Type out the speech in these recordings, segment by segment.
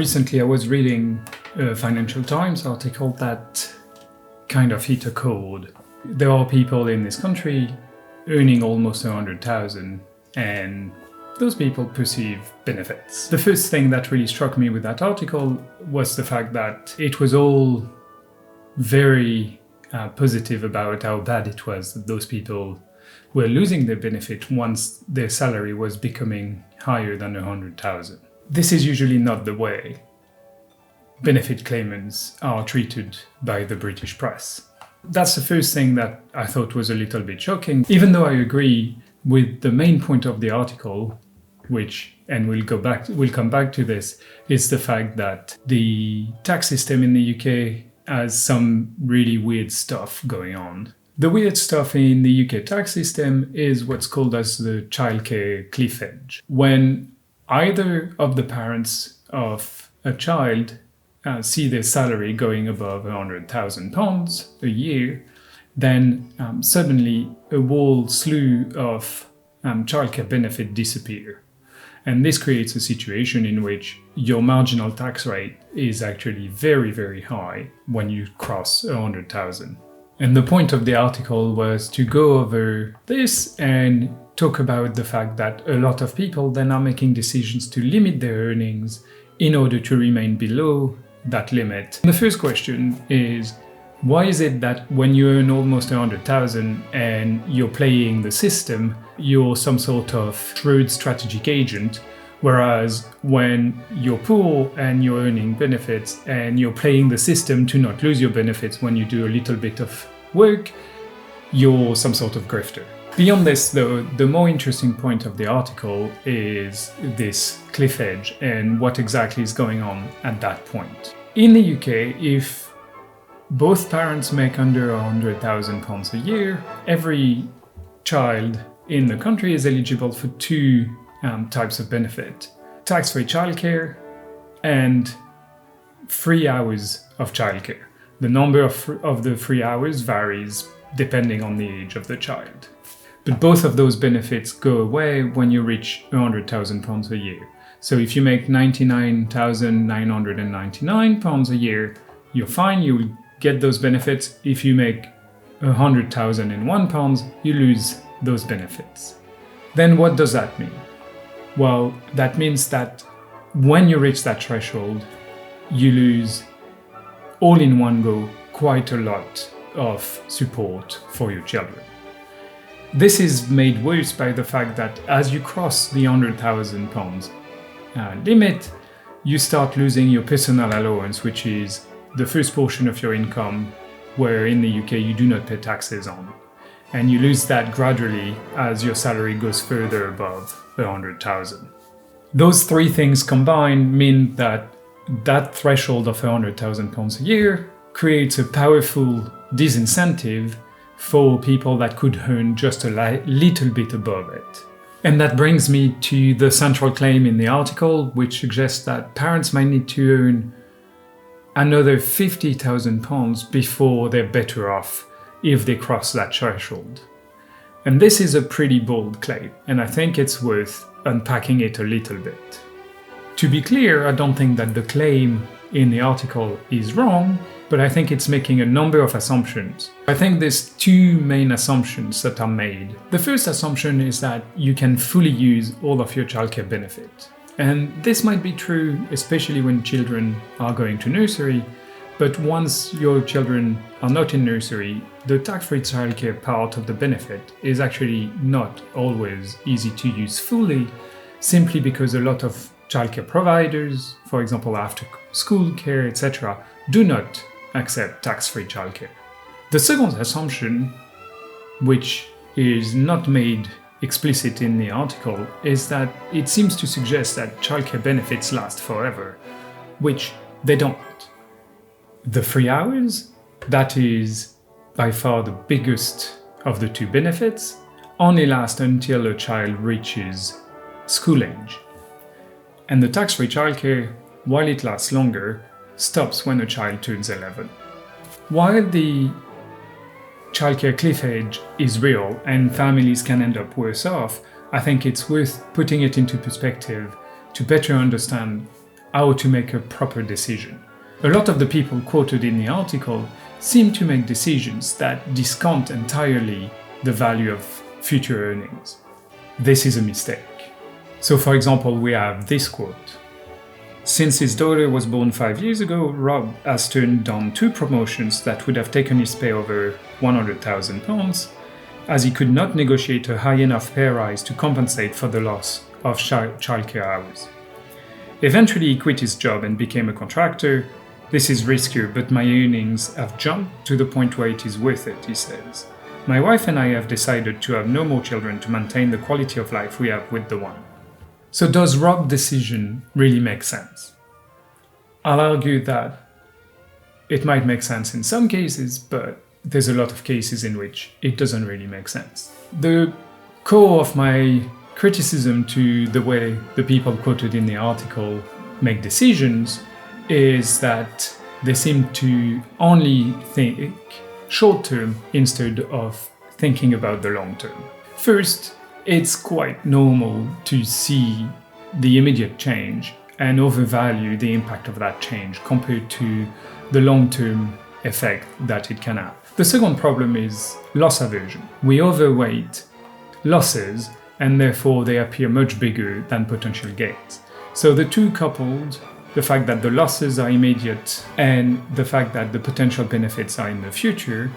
recently I was reading a Financial Times article that kind of hit a chord. There are people in this country earning almost 100,000 and those people perceive benefits. The first thing that really struck me with that article was the fact that it was all very positive about how bad it was that those people were losing their benefit once their salary was becoming higher than 100,000. This is usually not the way benefit claimants are treated by the British press. That's the first thing that I thought was a little bit shocking, even though I agree with the main point of the article, which, and we'll come back to this, is the fact that the tax system in the UK has some really weird stuff going on. The weird stuff in the UK tax system is what's called as the childcare cliff edge. When either of the parents of a child see their salary going above £100,000 a year, then suddenly a whole slew of childcare benefits disappear. And this creates a situation in which your marginal tax rate is actually very, very high when you cross 100,000. And the point of the article was to go over this and talk about the fact that a lot of people then are making decisions to limit their earnings in order to remain below that limit. The first question is, why is it that when you earn almost 100,000 and you're playing the system, you're some sort of shrewd strategic agent, whereas when you're poor and you're earning benefits and you're playing the system to not lose your benefits when you do a little bit of work, you're some sort of grifter. Beyond this, though, the more interesting point of the article is this cliff edge and what exactly is going on at that point. In the UK, if both parents make under £100,000 a year, every child in the country is eligible for two types of benefit: tax-free childcare and free hours of childcare. The number of the free hours varies depending on the age of the child. But both of those benefits go away when you reach £100,000 a year. So if you make £99,999 a year, you're fine, you'll get those benefits. If you make £100,001, you lose those benefits. Then what does that mean? Well, that means that when you reach that threshold, you lose all in one go quite a lot of support for your children. This is made worse by the fact that as you cross the £100,000 limit, you start losing your personal allowance, which is the first portion of your income where in the UK you do not pay taxes on. And you lose that gradually as your salary goes further above 100,000. Those three things combined mean that that threshold of £100,000 a year creates a powerful disincentive for people that could earn just a little bit above it. And that brings me to the central claim in the article, which suggests that parents might need to earn another £50,000 before they're better off if they cross that threshold. And this is a pretty bold claim, and I think it's worth unpacking it a little bit. To be clear, I don't think that the claim in the article is wrong, but I think it's making a number of assumptions. I think there's two main assumptions that are made. The first assumption is that you can fully use all of your childcare benefit. And this might be true, especially when children are going to nursery, but once your children are not in nursery, the tax-free childcare part of the benefit is actually not always easy to use fully, simply because a lot of childcare providers, for example after school care, etc., do not accept tax-free childcare. The second assumption, which is not made explicit in the article, is that it seems to suggest that childcare benefits last forever, which they don't. The free hours, that is by far the biggest of the two benefits, only last until a child reaches school age. And the tax-free childcare, while it lasts longer, stops when a child turns 11. While the childcare cliff edge is real and families can end up worse off, I think it's worth putting it into perspective to better understand how to make a proper decision. A lot of the people quoted in the article seem to make decisions that discount entirely the value of future earnings. This is a mistake. So for example, we have this quote. Since his daughter was born 5 years ago, Rob has turned down 2 promotions that would have taken his pay over £100,000, as he could not negotiate a high enough pay rise to compensate for the loss of childcare hours. Eventually he quit his job and became a contractor. This is riskier, but my earnings have jumped to the point where it is worth it, he says. My wife and I have decided to have no more children to maintain the quality of life we have with the one. So does Rob's decision really make sense? I'll argue that it might make sense in some cases, but there's a lot of cases in which it doesn't really make sense. The core of my criticism to the way the people quoted in the article make decisions is that they seem to only think short term instead of thinking about the long term. First, it's quite normal to see the immediate change and overvalue the impact of that change compared to the long-term effect that it can have. The second problem is loss aversion. We overweight losses and therefore they appear much bigger than potential gains. So the two coupled, the fact that the losses are immediate and the fact that the potential benefits are in the future,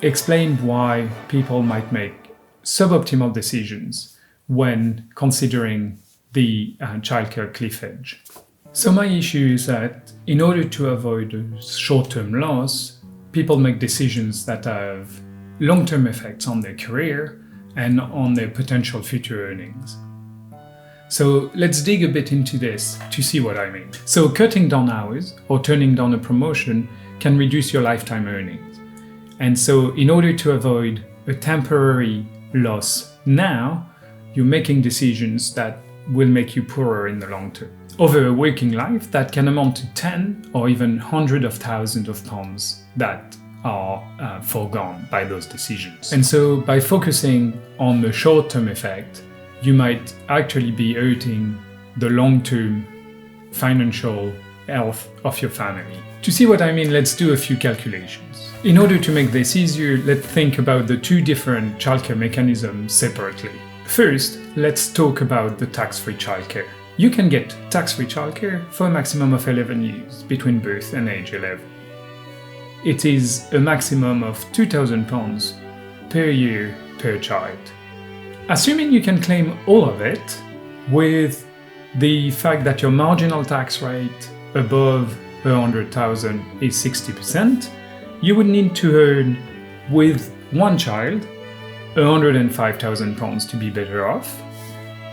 explain why people might make suboptimal decisions when considering the childcare cliff edge. So my issue is that in order to avoid a short-term loss, people make decisions that have long-term effects on their career and on their potential future earnings. So let's dig a bit into this to see what I mean. So cutting down hours or turning down a promotion can reduce your lifetime earnings. And so in order to avoid a temporary loss now, you're making decisions that will make you poorer in the long term. Over a working life, that can amount to 10 or even hundreds of thousands of pounds that are foregone by those decisions. And so by focusing on the short-term effect, you might actually be hurting the long-term financial health of your family. To see what I mean, let's do a few calculations. In order to make this easier, let's think about the two different childcare mechanisms separately. First, let's talk about the tax-free childcare. You can get tax-free childcare for a maximum of 11 years between birth and age 11. It is a maximum of £2,000 per year per child. Assuming you can claim all of it, with the fact that your marginal tax rate above 100,000 is 60%, you would need to earn, with one child, £105,000 to be better off,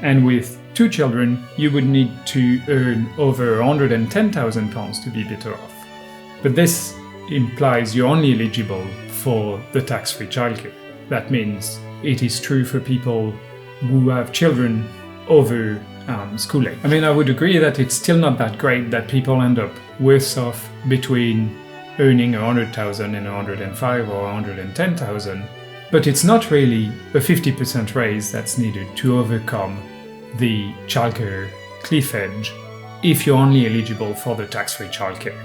and with 2 children, you would need to earn over £110,000 to be better off. But this implies you're only eligible for the tax-free childcare. That means it is true for people who have children over school age. I mean, I would agree that it's still not that great that people end up worse off between earning 100,000 and 105 or 110,000, but it's not really a 50% raise that's needed to overcome the childcare cliff edge if you're only eligible for the tax-free childcare.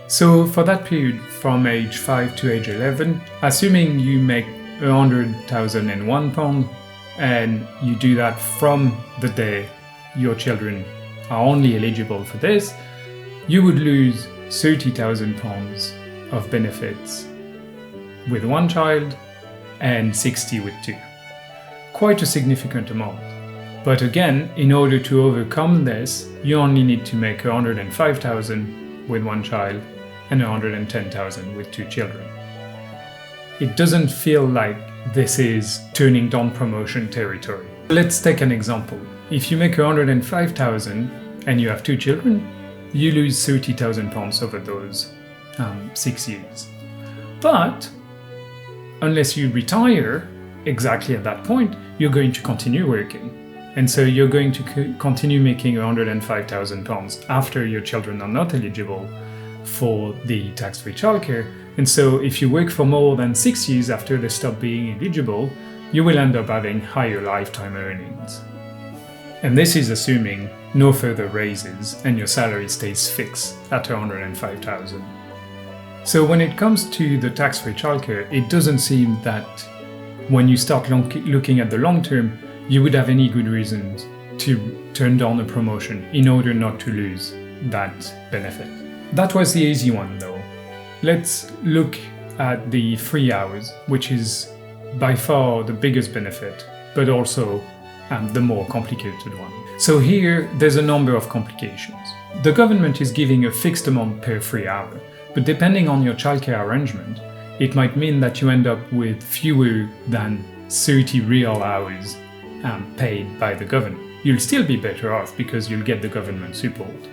So for that period from age 5 to age 11, assuming you make £100,001 and you do that from the day your children are only eligible for this, you would lose £30,000 of benefits with one child and 60 with 2. Quite a significant amount. But again, in order to overcome this, you only need to make 105,000 with one child and 110,000 with 2 children. It doesn't feel like this is turning down promotion territory. Let's take an example. If you make 105,000 and you have 2 children, you lose £30,000 over those 6 years. But unless you retire exactly at that point, you're going to continue working. And so you're going to continue making £105,000 after your children are not eligible for the tax-free childcare. And so if you work for more than 6 years after they stop being eligible, you will end up having higher lifetime earnings. And this is assuming no further raises and your salary stays fixed at 105,000. So when it comes to the tax-free childcare, it doesn't seem that when you start looking at the long term, you would have any good reasons to turn down a promotion in order not to lose that benefit. That was the easy one though. Let's look at the 3 hours, which is by far the biggest benefit, but also the more complicated one. So here, there's a number of complications. The government is giving a fixed amount per 3 hour, but depending on your childcare arrangement, it might mean that you end up with fewer than 30 real hours paid by the government. You'll still be better off because you'll get the government support,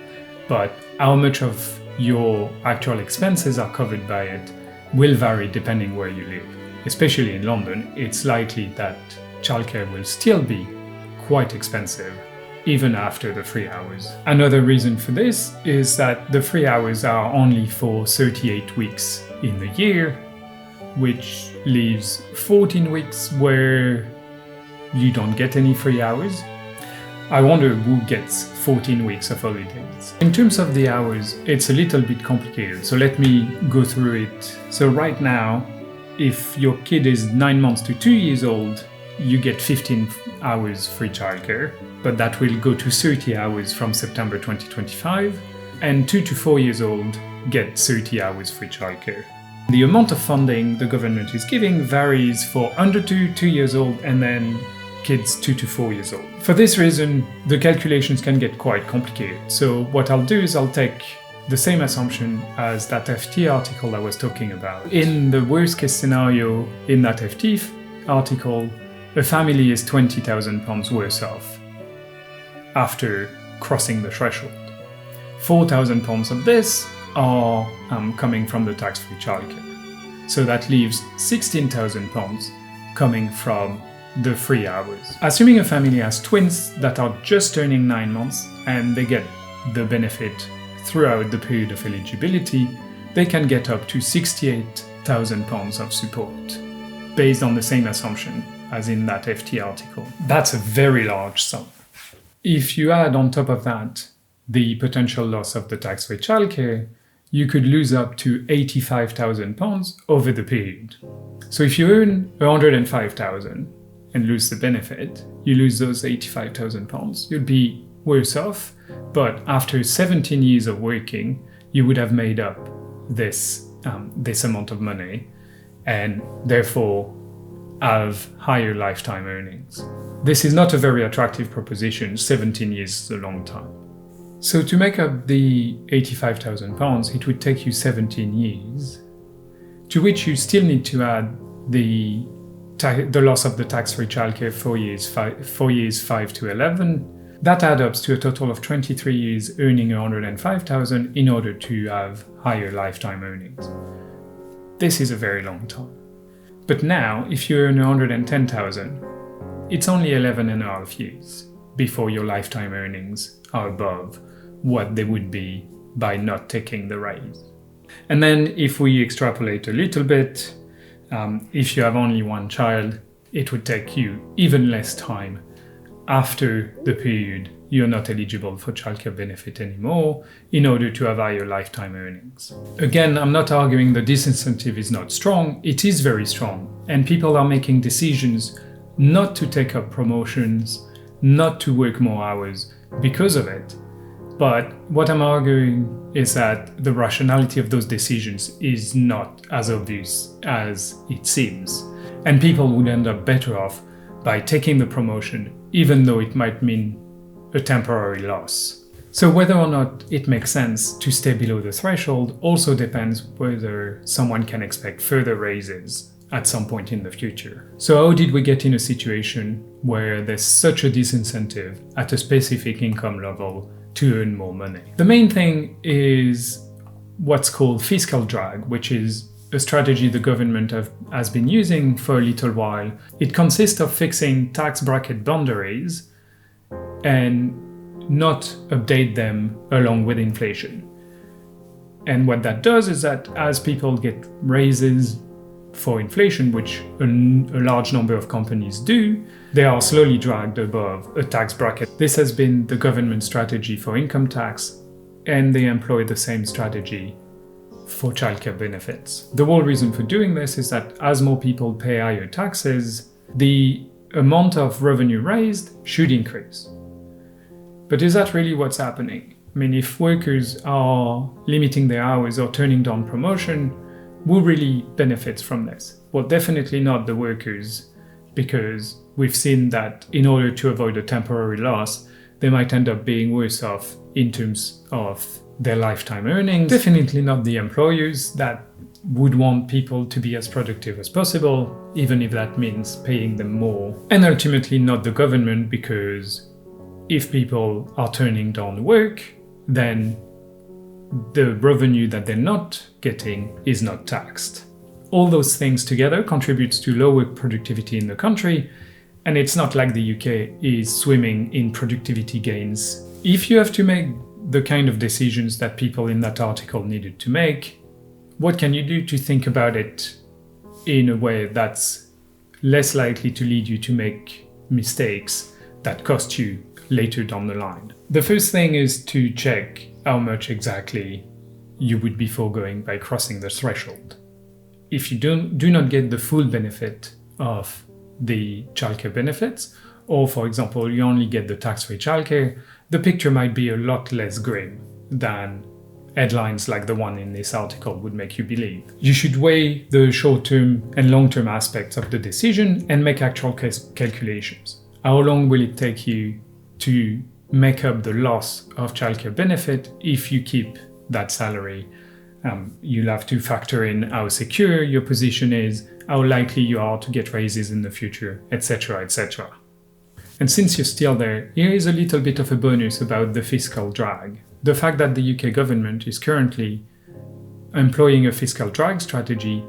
but how much of your actual expenses are covered by it will vary depending where you live. Especially in London, it's likely that childcare will still be quite expensive even after the 3 hours. Another reason for this is that the 3 hours are only for 38 weeks in the year, which leaves 14 weeks where you don't get any 3 hours. I wonder who gets 14 weeks of holidays. In terms of the hours, it's a little bit complicated, so let me go through it. So right now, if your kid is 9 months to 2 years old, you get 15 hours free childcare, but that will go to 30 hours from September 2025, and 2 to 4 years old get 30 hours free childcare. The amount of funding the government is giving varies for under 2 years old, and then kids 2 to 4 years old. For this reason, the calculations can get quite complicated. So what I'll do is I'll take the same assumption as that FT article I was talking about. In the worst case scenario in that FT article, a family is £20,000 worse off after crossing the threshold. £4,000 of this are coming from the tax-free childcare. So that leaves £16,000 coming from the 3 hours. Assuming a family has twins that are just turning 9 months and they get the benefit throughout the period of eligibility, they can get up to £68,000 of support, based on the same assumption as in that FT article. That's a very large sum. If you add on top of that the potential loss of the tax-free childcare, you could lose up to £85,000 over the period. So if you earn £105,000 and lose the benefit, you lose those £85,000. You'll be worse off, but after 17 years of working, you would have made up this amount of money and therefore have higher lifetime earnings. This is not a very attractive proposition. 17 years is a long time. So to make up the £85,000, it would take you 17 years, to which you still need to add the loss of the tax-free childcare 4 years 5 to 11. That adds up to a total of 23 years earning £105,000 in order to have higher lifetime earnings. This is a very long time. But now, if you earn £110,000, it's only 11 and a half years before your lifetime earnings are above what they would be by not taking the raise. And then if we extrapolate a little bit, if you have only one child, it would take you even less time after the period you're not eligible for childcare benefit anymore in order to have higher lifetime earnings. Again, I'm not arguing the disincentive is not strong. It is very strong, and people are making decisions not to take up promotions, not to work more hours because of it. But what I'm arguing is that the rationality of those decisions is not as obvious as it seems. And people would end up better off by taking the promotion, even though it might mean a temporary loss. So whether or not it makes sense to stay below the threshold also depends whether someone can expect further raises at some point in the future. So how did we get in a situation where there's such a disincentive at a specific income level to earn more money? The main thing is what's called fiscal drag, which is a strategy the government has been using for a little while. It consists of fixing tax bracket boundaries and not update them along with inflation. And what that does is that as people get raises for inflation, which a large number of companies do, they are slowly dragged above a tax bracket. This has been the government strategy for income tax, and they employ the same strategy for childcare benefits. The whole reason for doing this is that as more people pay higher taxes, the amount of revenue raised should increase. But is that really what's happening? I mean, if workers are limiting their hours or turning down promotion, who really benefits from this? Well, definitely not the workers, because we've seen that in order to avoid a temporary loss, they might end up being worse off in terms of their lifetime earnings. Definitely not the employers that would want people to be as productive as possible, even if that means paying them more. And ultimately not the government, because if people are turning down work, then the revenue that they're not getting is not taxed. All those things together contributes to lower productivity in the country, and it's not like the UK is swimming in productivity gains. If you have to make the kind of decisions that people in that article needed to make, what can you do to think about it in a way that's less likely to lead you to make mistakes that cost you later down the line? The first thing is to check how much exactly you would be foregoing by crossing the threshold. If you do not get the full benefit of the childcare benefits, or for example, you only get the tax-free childcare, the picture might be a lot less grim than headlines like the one in this article would make you believe. You should weigh the short-term and long-term aspects of the decision and make actual calculations. How long will it take you to make up the loss of childcare benefit if you keep that salary? You'll have to factor in how secure your position is, how likely you are to get raises in the future, etc., etc. And since you're still there, here is a little bit of a bonus about the fiscal drag. The fact that the UK government is currently employing a fiscal drag strategy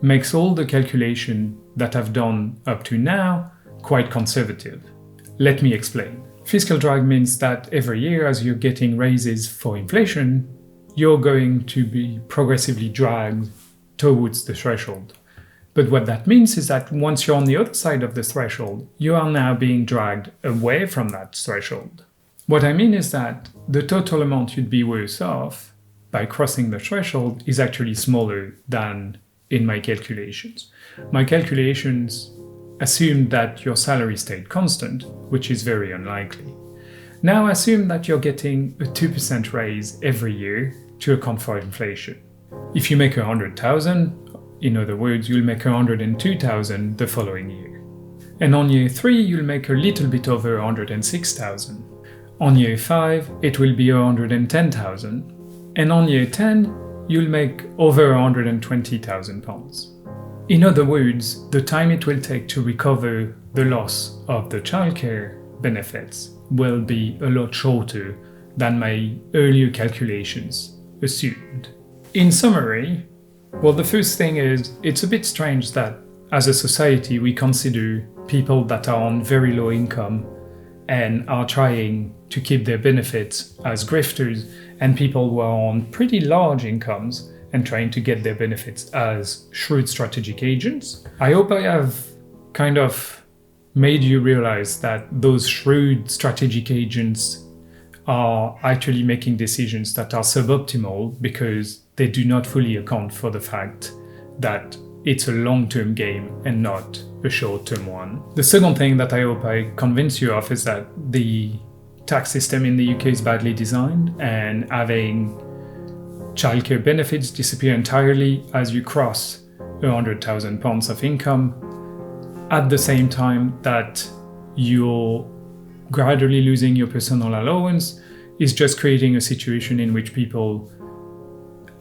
makes all the calculation that I've done up to now quite conservative. Let me explain. Fiscal drag means that every year, as you're getting raises for inflation, you're going to be progressively dragged towards the threshold. But what that means is that once you're on the other side of the threshold, you are now being dragged away from that threshold. What I mean is that the total amount you'd be worse off by crossing the threshold is actually smaller than in my calculations. My calculations assume that your salary stayed constant, which is very unlikely. Now assume that you're getting a 2% raise every year to account for inflation. If you make 100,000, in other words, you'll make 102,000 the following year. And on year 3, you'll make a little bit over 106,000. On year 5, it will be 110,000. And on year 10, you'll make over 120,000 pounds. In other words, the time it will take to recover the loss of the childcare benefits will be a lot shorter than my earlier calculations assumed. In summary, well, the first thing is, it's a bit strange that as a society we consider people that are on very low income and are trying to keep their benefits as grifters, and people who are on pretty large incomes and trying to get their benefits as shrewd strategic agents. I hope I have kind of made you realize that those shrewd strategic agents are actually making decisions that are suboptimal because they do not fully account for the fact that it's a long-term game and not a short-term one. The second thing that I hope I convince you of is that the tax system in the UK is badly designed, and having childcare benefits disappear entirely as you cross £100,000 of income at the same time that you're gradually losing your personal allowance is just creating a situation in which people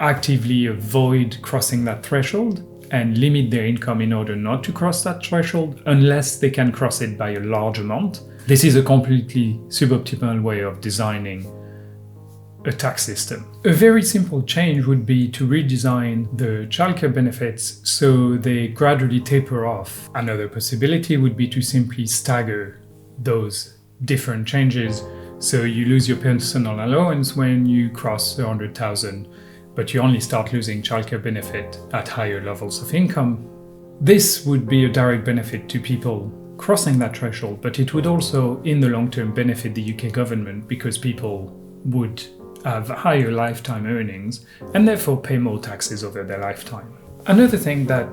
actively avoid crossing that threshold and limit their income in order not to cross that threshold unless they can cross it by a large amount. This is a completely suboptimal way of designing a tax system. A very simple change would be to redesign the childcare benefits so they gradually taper off. Another possibility would be to simply stagger those different changes so you lose your personal allowance when you cross 100,000, but you only start losing childcare benefit at higher levels of income. This would be a direct benefit to people crossing that threshold, but it would also, in the long term, benefit the UK government because people would have higher lifetime earnings and therefore pay more taxes over their lifetime. Another thing that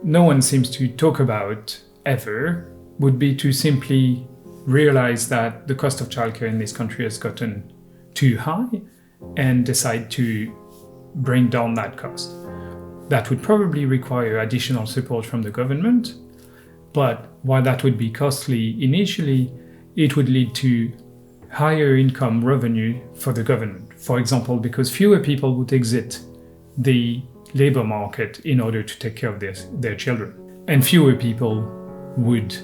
no one seems to talk about ever would be to simply realize that the cost of childcare in this country has gotten too high and decide to bring down that cost. That would probably require additional support from the government, but while that would be costly initially, it would lead to higher income revenue for the government. For example, because fewer people would exit the labor market in order to take care of their children, and fewer people would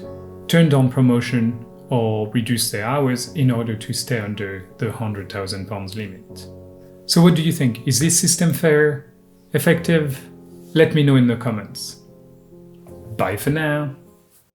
turn down promotion or reduce their hours in order to stay under the £100,000 limit. So what do you think? Is this system fair? Effective? Let me know in the comments. Bye for now.